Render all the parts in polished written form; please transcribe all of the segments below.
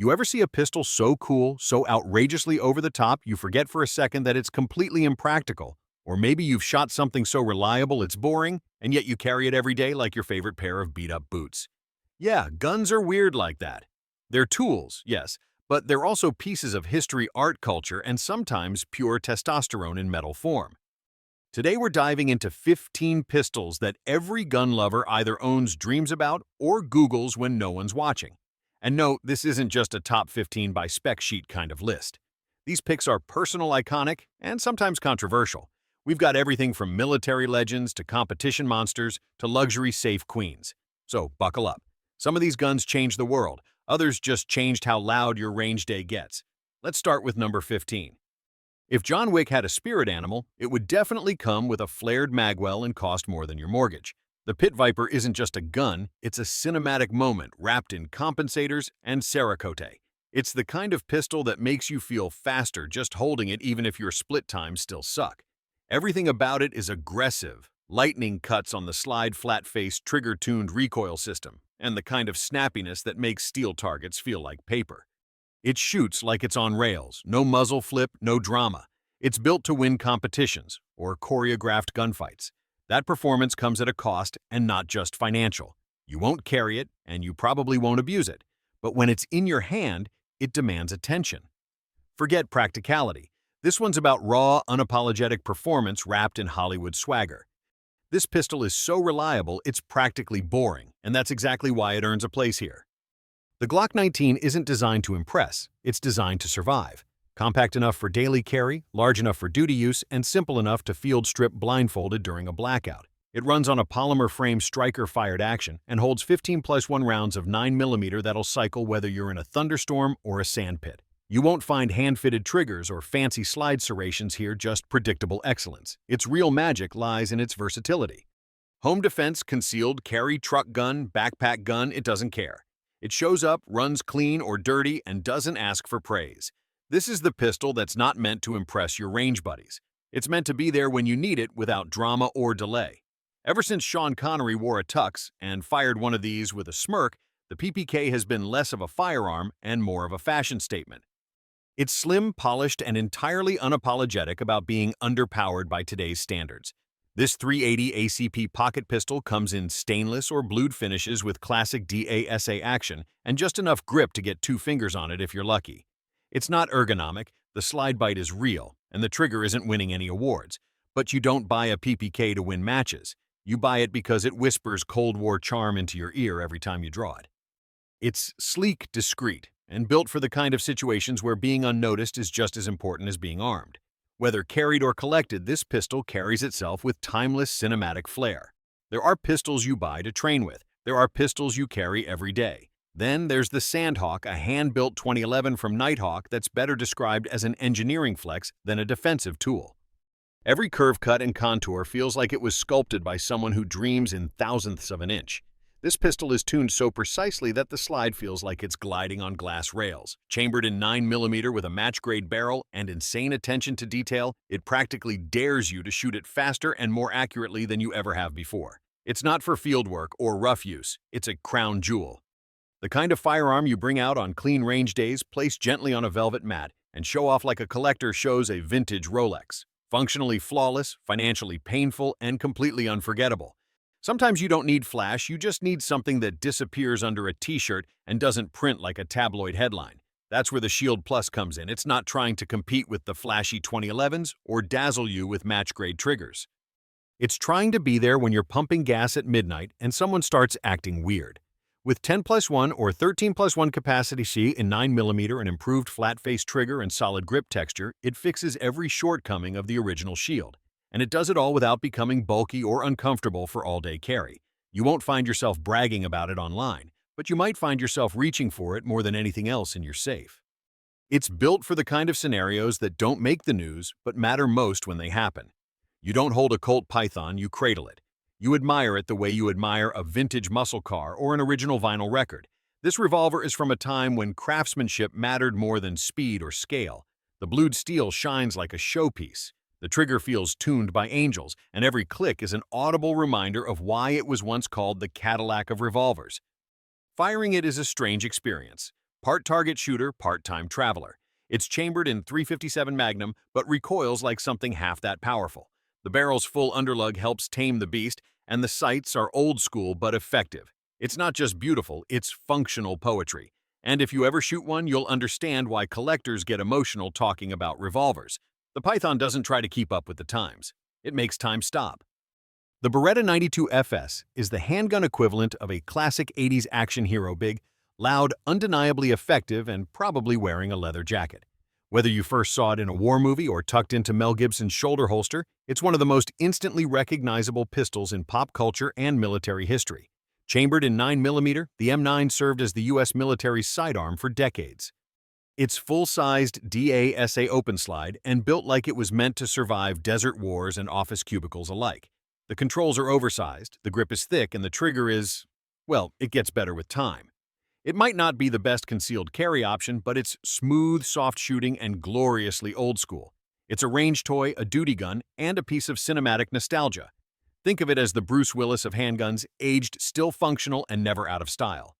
You ever see a pistol so cool, so outrageously over the top, you forget for a second that it's completely impractical? Or maybe you've shot something so reliable it's boring, and yet you carry it every day like your favorite pair of beat-up boots. Yeah, guns are weird like that. They're tools, yes, but they're also pieces of history, art, culture, and sometimes pure testosterone in metal form. Today we're diving into 15 pistols that every gun lover either owns, dreams about, or Googles when no one's watching. And no, this isn't just a top 15 by spec sheet kind of list. These picks are personal, iconic, and sometimes controversial. We've got everything from military legends to competition monsters to luxury safe queens. So buckle up. Some of these guns changed the world, others just changed how loud your range day gets. Let's start with number 15. If John Wick had a spirit animal, it would definitely come with a flared magwell and cost more than your mortgage. The Pit Viper isn't just a gun, it's a cinematic moment wrapped in compensators and Cerakote. It's the kind of pistol that makes you feel faster just holding it even if your split times still suck. Everything about it is aggressive, lightning cuts on the slide flat-faced trigger-tuned recoil system, and the kind of snappiness that makes steel targets feel like paper. It shoots like it's on rails, no muzzle flip, no drama. It's built to win competitions or choreographed gunfights. That performance comes at a cost and not just financial. You won't carry it and you probably won't abuse it. But when it's in your hand, it demands attention. Forget practicality. This one's about raw, unapologetic performance wrapped in Hollywood swagger. This pistol is so reliable, it's practically boring, and that's exactly why it earns a place here. The Glock 19 isn't designed to impress, it's designed to survive. Compact enough for daily carry, large enough for duty use, and simple enough to field strip blindfolded during a blackout. It runs on a polymer frame striker-fired action and holds 15+1 rounds of 9mm that'll cycle whether you're in a thunderstorm or a sandpit. You won't find hand-fitted triggers or fancy slide serrations here, just predictable excellence. Its real magic lies in its versatility. Home defense, concealed, carry, truck gun, backpack gun, it doesn't care. It shows up, runs clean or dirty, and doesn't ask for praise. This is the pistol that's not meant to impress your range buddies. It's meant to be there when you need it without drama or delay. Ever since Sean Connery wore a tux and fired one of these with a smirk, the PPK has been less of a firearm and more of a fashion statement. It's slim, polished, and entirely unapologetic about being underpowered by today's standards. This .380 ACP pocket pistol comes in stainless or blued finishes with classic DASA action and just enough grip to get 2 fingers on it if you're lucky. It's not ergonomic, the slide bite is real, and the trigger isn't winning any awards. But you don't buy a PPK to win matches. You buy it because it whispers Cold War charm into your ear every time you draw it. It's sleek, discreet, and built for the kind of situations where being unnoticed is just as important as being armed. Whether carried or collected, this pistol carries itself with timeless cinematic flair. There are pistols you buy to train with. There are pistols you carry every day. Then there's the Sandhawk, a hand-built 2011 from Nighthawk that's better described as an engineering flex than a defensive tool. Every curve cut and contour feels like it was sculpted by someone who dreams in thousandths of an inch. This pistol is tuned so precisely that the slide feels like it's gliding on glass rails. Chambered in 9mm with a match-grade barrel and insane attention to detail, it practically dares you to shoot it faster and more accurately than you ever have before. It's not for field work or rough use, it's a crown jewel. The kind of firearm you bring out on clean range days, place gently on a velvet mat, and show off like a collector shows a vintage Rolex. Functionally flawless, financially painful, and completely unforgettable. Sometimes you don't need flash, you just need something that disappears under a t-shirt and doesn't print like a tabloid headline. That's where the Shield Plus comes in. It's not trying to compete with the flashy 2011s or dazzle you with match-grade triggers. It's trying to be there when you're pumping gas at midnight and someone starts acting weird. With 10+1 or 13+1 capacity C in 9mm and improved flat-face trigger and solid grip texture, it fixes every shortcoming of the original Shield. And it does it all without becoming bulky or uncomfortable for all-day carry. You won't find yourself bragging about it online, but you might find yourself reaching for it more than anything else in your safe. It's built for the kind of scenarios that don't make the news but matter most when they happen. You don't hold a Colt Python, you cradle it. You admire it the way you admire a vintage muscle car or an original vinyl record. This revolver is from a time when craftsmanship mattered more than speed or scale. The blued steel shines like a showpiece. The trigger feels tuned by angels, and every click is an audible reminder of why it was once called the Cadillac of revolvers. Firing it is a strange experience. Part target shooter, part time traveler. It's chambered in .357 Magnum, but recoils like something half that powerful. The barrel's full underlug helps tame the beast, and the sights are old school but effective. It's not just beautiful, it's functional poetry. And if you ever shoot one, you'll understand why collectors get emotional talking about revolvers. The Python doesn't try to keep up with the times. It makes time stop. The Beretta 92 FS is the handgun equivalent of a classic 80s action hero, big, loud, undeniably effective, and probably wearing a leather jacket. Whether you first saw it in a war movie or tucked into Mel Gibson's shoulder holster, it's one of the most instantly recognizable pistols in pop culture and military history. Chambered in 9mm, the M9 served as the U.S. military's sidearm for decades. It's full-sized DASA open slide and built like it was meant to survive desert wars and office cubicles alike. The controls are oversized, the grip is thick, and the trigger is, well, it gets better with time. It might not be the best concealed carry option, but it's smooth, soft shooting and gloriously old school. It's a range toy, a duty gun, and a piece of cinematic nostalgia. Think of it as the Bruce Willis of handguns, aged, still functional, and never out of style.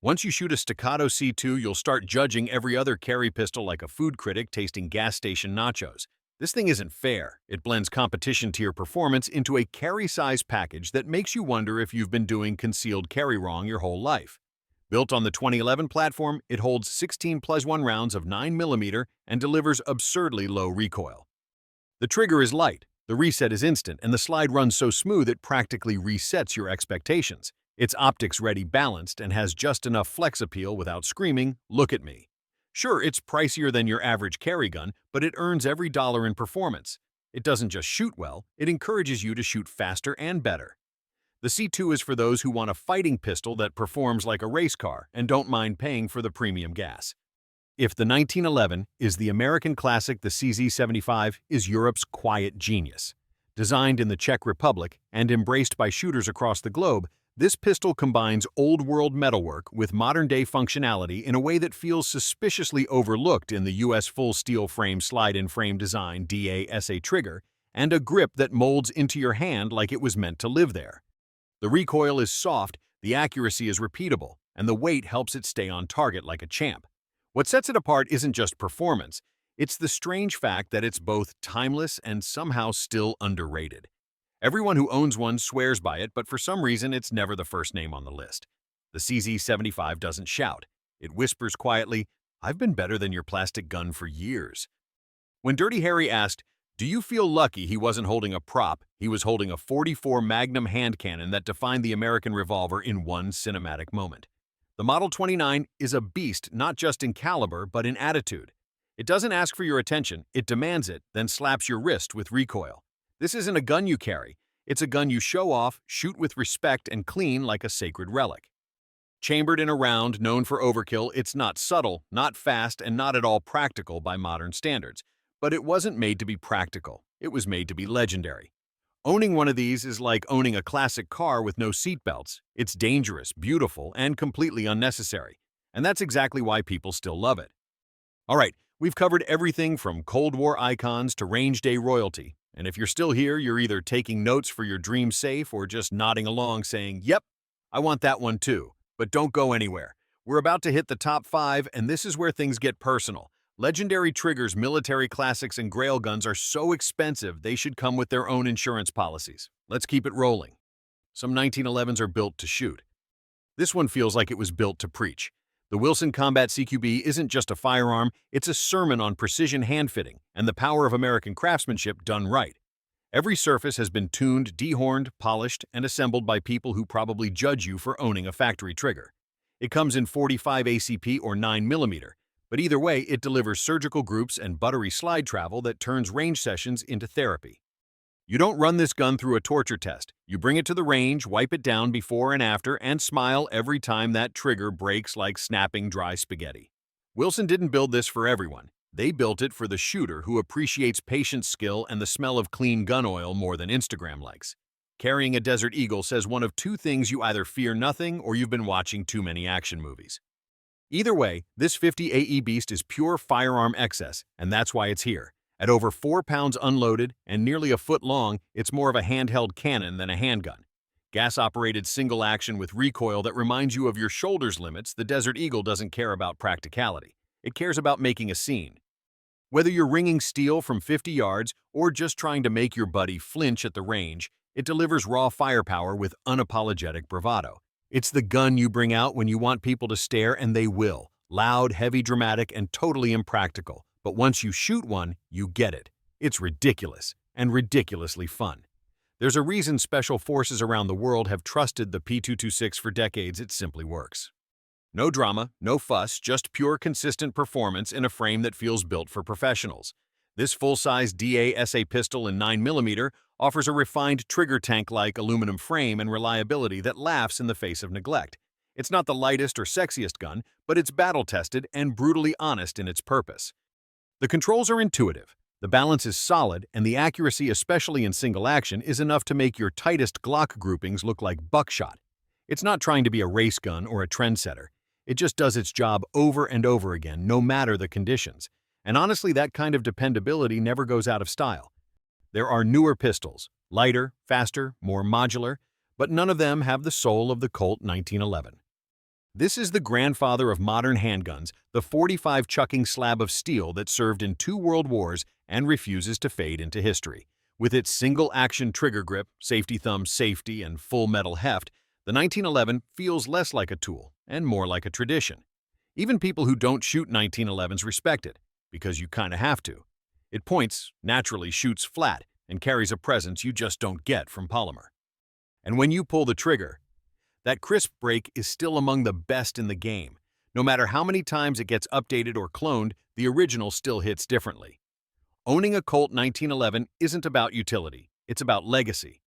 Once you shoot a staccato C2, you'll start judging every other carry pistol like a food critic tasting gas station nachos. This thing isn't fair. It blends competition tier performance into a carry-size package that makes you wonder if you've been doing concealed carry wrong your whole life. Built on the 2011 platform, it holds 16 + 1 rounds of 9mm and delivers absurdly low recoil. The trigger is light, the reset is instant, and the slide runs so smooth it practically resets your expectations. It's optics-ready, balanced, and has just enough flex appeal without screaming, "Look at me." Sure, it's pricier than your average carry gun, but it earns every dollar in performance. It doesn't just shoot well, it encourages you to shoot faster and better. The C2 is for those who want a fighting pistol that performs like a race car and don't mind paying for the premium gas. If the 1911 is the American classic, the CZ75 is Europe's quiet genius. Designed in the Czech Republic and embraced by shooters across the globe, this pistol combines old-world metalwork with modern-day functionality in a way that feels suspiciously overlooked in the U.S. full-steel frame slide-in frame design DASA trigger and a grip that molds into your hand like it was meant to live there. The recoil is soft, the accuracy is repeatable, and the weight helps it stay on target like a champ. What sets it apart isn't just performance, it's the strange fact that it's both timeless and somehow still underrated. Everyone who owns one swears by it, but for some reason it's never the first name on the list. The CZ75 doesn't shout. It whispers quietly, "I've been better than your plastic gun for years." When Dirty Harry asked, "Do you feel lucky he wasn't holding a prop?" he was holding a .44 Magnum hand cannon that defined the American revolver in one cinematic moment. The Model 29 is a beast not just in caliber, but in attitude. It doesn't ask for your attention, it demands it, then slaps your wrist with recoil. This isn't a gun you carry. It's a gun you show off, shoot with respect, and clean like a sacred relic. Chambered in a round known for overkill, it's not subtle, not fast, and not at all practical by modern standards. But it wasn't made to be practical. It was made to be legendary. Owning one of these is like owning a classic car with no seatbelts. It's dangerous, beautiful, and completely unnecessary. And that's exactly why people still love it. All right, we've covered everything from Cold War icons to range day royalty. And if you're still here, you're either taking notes for your dream safe or just nodding along saying, "Yep, I want that one too." But don't go anywhere. We're about to hit the top 5, and this is where things get personal. Legendary triggers, military classics, and grail guns are so expensive they should come with their own insurance policies. Let's keep it rolling. Some 1911s are built to shoot. This one feels like it was built to preach. The Wilson Combat CQB isn't just a firearm, it's a sermon on precision hand-fitting and the power of American craftsmanship done right. Every surface has been tuned, dehorned, polished, and assembled by people who probably judge you for owning a factory trigger. It comes in 45 ACP or 9mm, but either way, it delivers surgical groups and buttery slide travel that turns range sessions into therapy. You don't run this gun through a torture test. You bring it to the range, wipe it down before and after, and smile every time that trigger breaks like snapping dry spaghetti. Wilson didn't build this for everyone. They built it for the shooter who appreciates patient skill and the smell of clean gun oil more than Instagram likes. Carrying a Desert Eagle says one of two things: you either fear nothing or you've been watching too many action movies. Either way, this 50 AE beast is pure firearm excess, and that's why it's here. At over 4 pounds unloaded and nearly a foot long, it's more of a handheld cannon than a handgun. Gas-operated single action with recoil that reminds you of your shoulder's limits, the Desert Eagle doesn't care about practicality. It cares about making a scene. Whether you're ringing steel from 50 yards or just trying to make your buddy flinch at the range, it delivers raw firepower with unapologetic bravado. It's the gun you bring out when you want people to stare, and they will. Loud, heavy, dramatic, and totally impractical. But once you shoot one, you get it. It's ridiculous and ridiculously fun. There's a reason special forces around the world have trusted the P226 for decades. It simply works. No drama, no fuss, just pure consistent performance in a frame that feels built for professionals. This full-size DASA pistol in 9mm offers a refined trigger tank-like aluminum frame and reliability that laughs in the face of neglect. It's not the lightest or sexiest gun, but it's battle-tested and brutally honest in its purpose. The controls are intuitive. The balance is solid, and the accuracy, especially in single action, is enough to make your tightest Glock groupings look like buckshot. It's not trying to be a race gun or a trendsetter. It just does its job over and over again, no matter the conditions. And honestly, that kind of dependability never goes out of style. There are newer pistols, lighter, faster, more modular, but none of them have the soul of the Colt 1911. This is the grandfather of modern handguns, the 45-chucking slab of steel that served in 2 world wars and refuses to fade into history. With its single-action trigger grip, safety thumb safety, and full metal heft, the 1911 feels less like a tool and more like a tradition. Even people who don't shoot 1911s respect it, because you kinda have to. It points, naturally shoots flat, and carries a presence you just don't get from polymer. And when you pull the trigger, that crisp break is still among the best in the game. No matter how many times it gets updated or cloned, the original still hits differently. Owning a Colt 1911 isn't about utility, it's about legacy.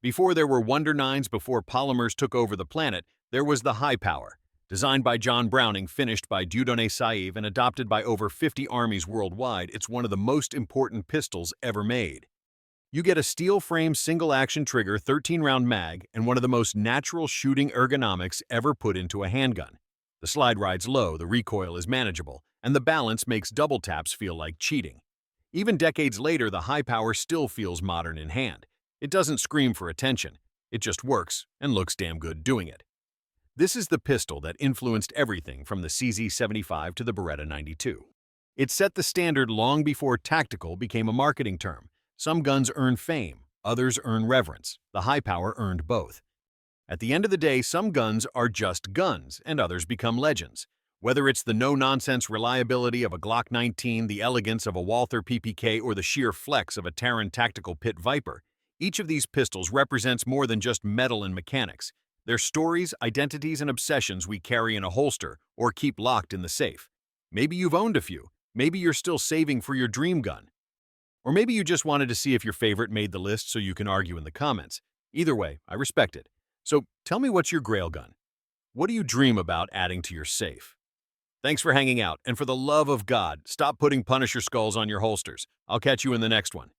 Before there were Wonder 9s, before polymers took over the planet, there was the high power. Designed by John Browning, finished by Dieudonné Saïve, and adopted by over 50 armies worldwide, it's one of the most important pistols ever made. You get a steel-frame single-action trigger, 13-round mag, and one of the most natural shooting ergonomics ever put into a handgun. The slide rides low, the recoil is manageable, and the balance makes double taps feel like cheating. Even decades later, the high power still feels modern in hand. It doesn't scream for attention. It just works and looks damn good doing it. This is the pistol that influenced everything from the CZ75 to the Beretta 92. It set the standard long before tactical became a marketing term. Some guns earn fame, others earn reverence. The high power earned both. At the end of the day, some guns are just guns, and others become legends. Whether it's the no-nonsense reliability of a Glock 19, the elegance of a Walther PPK, or the sheer flex of a Taran Tactical Pit Viper, each of these pistols represents more than just metal and mechanics. They're stories, identities, and obsessions we carry in a holster or keep locked in the safe. Maybe you've owned a few. Maybe you're still saving for your dream gun. Or maybe you just wanted to see if your favorite made the list so you can argue in the comments. Either way, I respect it. So tell me, what's your grail gun? What do you dream about adding to your safe? Thanks for hanging out, and for the love of God, stop putting Punisher skulls on your holsters. I'll catch you in the next one.